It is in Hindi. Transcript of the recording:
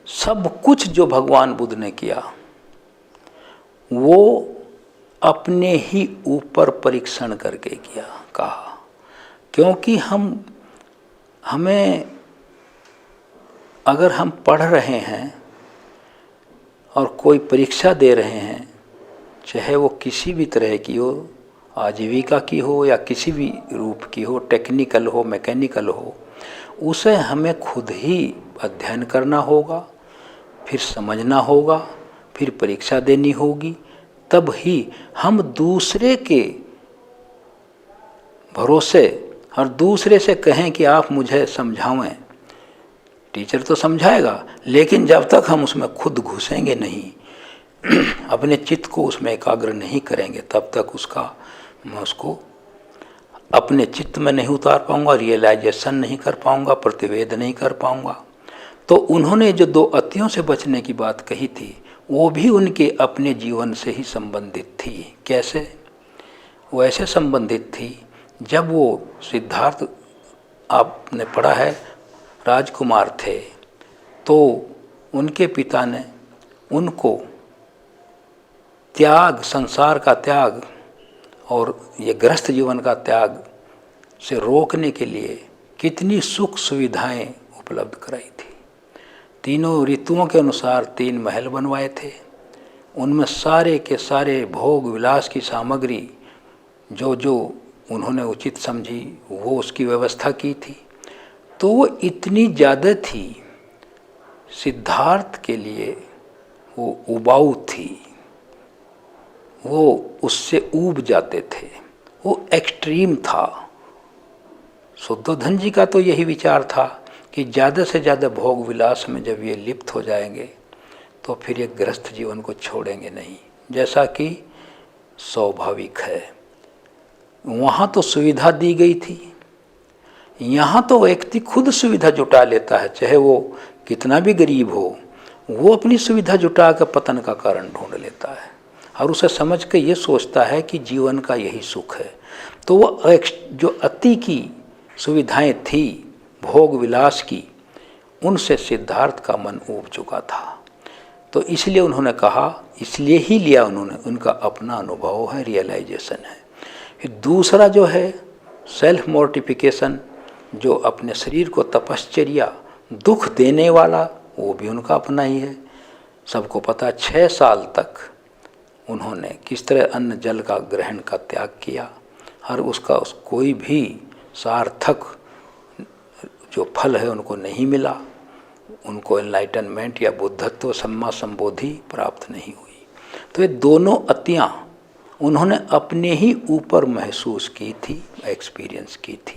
सब कुछ जो भगवान बुद्ध ने किया वो अपने ही ऊपर परीक्षण करके किया, कहा। क्योंकि हमें अगर हम पढ़ रहे हैं और कोई परीक्षा दे रहे हैं, चाहे वो किसी भी तरह की हो, आजीविका की हो या किसी भी रूप की हो, टेक्निकल हो, मैकेनिकल हो, उसे हमें खुद ही अध्ययन करना होगा, फिर समझना होगा, फिर परीक्षा देनी होगी। तब ही हम दूसरे के भरोसे और दूसरे से कहें कि आप मुझे समझाएं। टीचर तो समझाएगा, लेकिन जब तक हम उसमें खुद घुसेंगे नहीं, अपने चित्त को उसमें एकाग्र नहीं करेंगे, तब तक मैं उसको अपने चित्त में नहीं उतार पाऊंगा, रियलाइजेशन नहीं कर पाऊंगा, प्रतिवेद नहीं कर पाऊंगा। तो उन्होंने जो 2 अतियों से बचने की बात कही थी, वो भी उनके अपने जीवन से ही संबंधित थी। कैसे? वो ऐसे संबंधित थी, जब वो सिद्धार्थ, आपने पढ़ा है, राजकुमार थे, तो उनके पिता ने उनको त्याग, संसार का त्याग और ये गृहस्थ जीवन का त्याग से रोकने के लिए कितनी सुख सुविधाएं उपलब्ध कराई थी। तीनों ऋतुओं के अनुसार 3 महल बनवाए थे, उनमें सारे के सारे भोग विलास की सामग्री जो जो उन्होंने उचित समझी वो उसकी व्यवस्था की थी। तो वो इतनी ज़्यादा थी, सिद्धार्थ के लिए वो उबाऊ थी, वो उससे ऊब जाते थे, वो एक्सट्रीम था। शुद्धोधन जी का तो यही विचार था कि ज़्यादा से ज़्यादा भोग विलास में जब ये लिप्त हो जाएंगे तो फिर ये गृहस्थ जीवन को छोड़ेंगे नहीं, जैसा कि स्वाभाविक है। वहाँ तो सुविधा दी गई थी, यहाँ तो व्यक्ति खुद सुविधा जुटा लेता है, चाहे वो कितना भी गरीब हो, वो अपनी सुविधा जुटा कर पतन का कारण ढूंढ लेता है और उसे समझ के ये सोचता है कि जीवन का यही सुख है। तो वो जो अति की सुविधाएं थी भोग विलास की, उनसे सिद्धार्थ का मन ऊब चुका था। तो इसलिए उन्होंने कहा, इसलिए ही लिया उन्होंने, उनका अपना अनुभव है, रियलाइजेशन है। फिर दूसरा जो है सेल्फ मोर्टिफिकेशन, जो अपने शरीर को तपश्चर्या, दुख देने वाला, वो भी उनका अपना ही है। सबको पता 6 साल तक उन्होंने किस तरह अन्न जल का ग्रहण का त्याग किया और उसका कोई भी सार्थक जो फल है उनको नहीं मिला, उनको एनलाइटनमेंट या बुद्धत्व सम्मा संबोधि प्राप्त नहीं हुई। तो ये दोनों अतियाँ उन्होंने अपने ही ऊपर महसूस की थी, एक्सपीरियंस की थी।